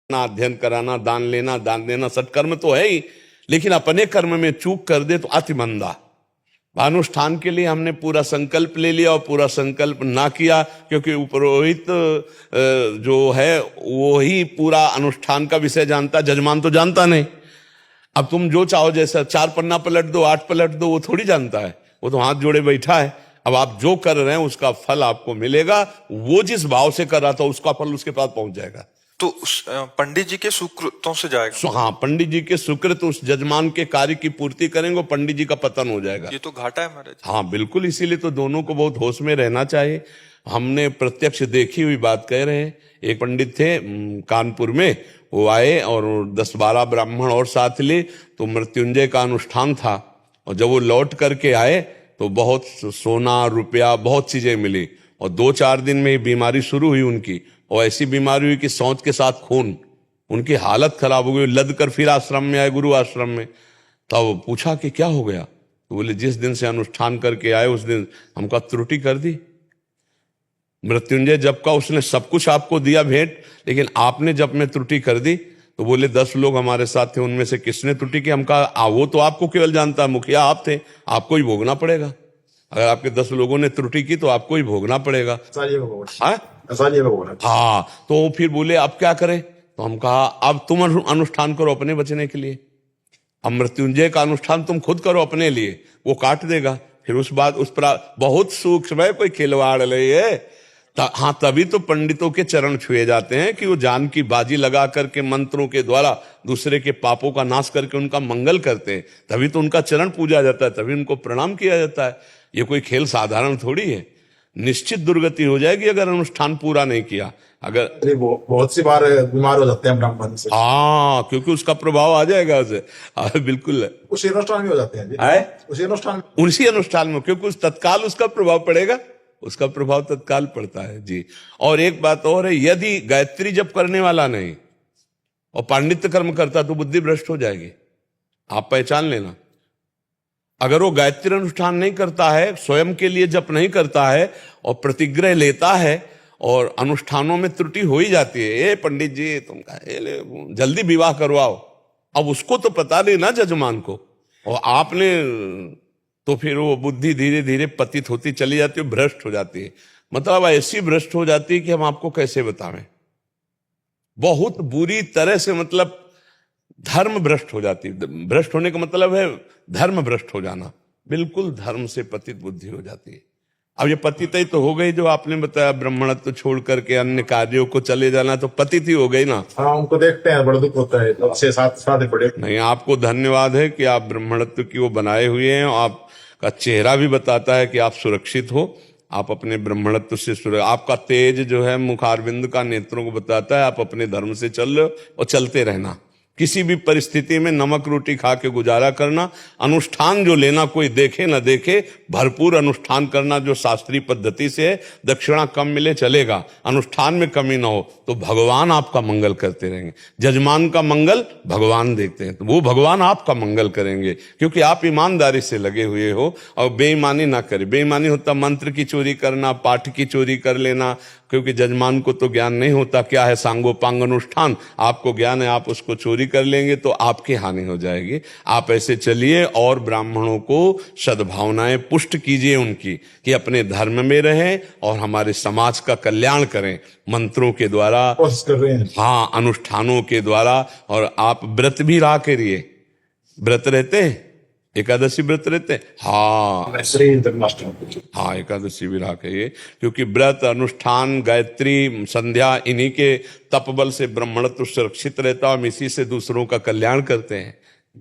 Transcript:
अध्ययन कराना, दान देना सत्कर्म तो है ही, लेकिन अपने कर्म में चूक कर दे तो अति मंदा। अनुष्ठान के लिए हमने पूरा संकल्प ले लिया और पूरा संकल्प ना किया, क्योंकि पुरोहित जो है वो ही पूरा अनुष्ठान का विषय जानता, जजमान तो जानता नहीं। अब तुम जो चाहो, जैसा 4 पन्ना पलट दो, 8 पलट दो, वो थोड़ी जानता है, वो तो हाथ जोड़े बैठा है। अब आप जो कर रहे हैं उसका फल आपको मिलेगा, वो जिस भाव से कर रहा था उसका फल उसके पास पहुंच जाएगा। तो पंडित जी के सुकृतों से जाएगा। हाँ, पंडित जी के सुकृत उस जजमान के कार्य की पूर्ति करेंगे, पंडित जी का पतन हो जाएगा। ये तो घाटा है महाराज। हाँ बिल्कुल, इसीलिए तो दोनों को बहुत होश में रहना चाहिए। हमने प्रत्यक्ष देखी हुई बात कह रहे हैं। एक पंडित थे कानपुर में, वो आए और 10-12 ब्राह्मण और साथ ले, तो मृत्युंजय का अनुष्ठान था, और जब वो लौट करके आए तो बहुत सोना रुपया बहुत चीजें मिली, और 2-4 दिन में बीमारी शुरू हुई उनकी, और ऐसी बीमारी हुई कि सौंच के साथ खून, उनकी हालत खराब हो गई। लद कर फिर आश्रम में आए, गुरु आश्रम में। तब पूछा कि क्या हो गया, तो बोले जिस दिन से अनुष्ठान करके आए उस दिन हमका त्रुटि कर दी। मृत्युंजय जप का उसने सब कुछ आपको दिया भेंट, लेकिन आपने जप में त्रुटि कर दी। तो बोले 10 लोग हमारे साथ थे, उनमें से किसने त्रुटि की? हमका वो तो आपको केवल जानता है, मुखिया आप थे, आपको ही भोगना पड़ेगा। अगर आपके 10 लोगों ने त्रुटि की तो आपको ही भोगना पड़ेगा। हाँ, तो फिर बोले अब क्या करें? तो हम कहा अब तुम अनुष्ठान करो अपने बचने के लिए। अब मृत्युंजय का अनुष्ठान तुम खुद करो अपने लिए, वो काट देगा। फिर उस पर बहुत सूक्ष्म है, कोई खिलवाड़ नहीं है। हाँ, तभी तो पंडितों के चरण छुए जाते हैं कि वो जान की बाजी लगा करके मंत्रों के द्वारा दूसरे के पापों का नाश करके उनका मंगल करते हैं, तभी तो उनका चरण पूजा जाता है, तभी उनको प्रणाम किया जाता है। ये कोई खेल साधारण थोड़ी है। निश्चित दुर्गति हो जाएगी अगर अनुष्ठान पूरा नहीं किया। अगर बहुत सी बार बीमार हो जाते हैं ब्राह्मण से। हाँ, क्योंकि उसका प्रभाव आ जाएगा उसे। बिल्कुल उसी अनुष्ठान में हो जाते हैं उसी अनुष्ठान में, क्योंकि उस तत्काल उसका प्रभाव पड़ेगा, उसका प्रभाव तत्काल पड़ता है जी। और एक बात और है, यदि गायत्री जप करने वाला नहीं और पांडित्य कर्म करता तो बुद्धि भ्रष्ट हो जाएगी। आप पहचान लेना, अगर वो गायत्री अनुष्ठान नहीं करता है, स्वयं के लिए जप नहीं करता है और प्रतिग्रह लेता है और अनुष्ठानों में त्रुटि हो ही जाती है, ए पंडित जी तुम जल्दी विवाह करवाओ, अब उसको तो पता नहीं ना जजमान को, और आपने तो फिर वो बुद्धि धीरे धीरे पतित होती चली जाती है, भ्रष्ट हो जाती है। मतलब ऐसी भ्रष्ट हो जाती है कि हम आपको कैसे बतावें, बहुत बुरी तरह से, मतलब धर्म भ्रष्ट हो जाती है। भ्रष्ट होने का मतलब है धर्म भ्रष्ट हो जाना, बिल्कुल धर्म से पतित बुद्धि हो जाती है। अब ये पतित ही तो हो गई, जो आपने बताया ब्राह्मणत्व छोड़ करके अन्य कार्यों को चले जाना, तो पतित ही हो गई ना। हाँ, उनको देखते हैं बड़ा दुख होता है, तो 6-7 बड़े नहीं, आपको धन्यवाद है कि आप ब्राह्मणत्व की वो बनाए हुए हैं। आपका चेहरा भी बताता है कि आप सुरक्षित हो, आप अपने ब्राह्मणत्व से आपका तेज जो है मुखारविंद का, नेत्रों को बताता है आप अपने धर्म से चल रहे हो, और चलते रहना। किसी भी परिस्थिति में नमक रोटी खा के गुजारा करना, अनुष्ठान जो लेना कोई देखे न देखे, भरपूर अनुष्ठान करना जो शास्त्रीय पद्धति से है। दक्षिणा कम मिले चलेगा, अनुष्ठान में कमी ना हो, तो भगवान आपका मंगल करते रहेंगे। जजमान का मंगल भगवान देखते हैं, तो वो भगवान आपका मंगल करेंगे, क्योंकि आप ईमानदारी से लगे हुए हो और बेईमानी ना करे। बेईमानी होता मंत्र की चोरी करना, पाठ की चोरी कर लेना, क्योंकि जजमान को तो ज्ञान नहीं होता क्या है सांगोपांग अनुष्ठान, आपको ज्ञान है, आप उसको चोरी कर लेंगे तो आपकी हानि हो जाएगी। आप ऐसे चलिए और ब्राह्मणों को सद्भावनाएं पुष्ट कीजिए उनकी, कि अपने धर्म में रहें और हमारे समाज का कल्याण करें मंत्रों के द्वारा, हाँ, अनुष्ठानों के द्वारा। और आप व्रत भी रहा करिए। व्रत रहते हैं, एकादशी व्रत रहते हैं? हाँ, एकादशी भी रहा करिए, क्योंकि व्रत, अनुष्ठान, गायत्री, संध्या, इन्हीं के तप बल से ब्राह्मणत्व सुरक्षित रहता है। हम इसी से दूसरों का कल्याण करते हैं।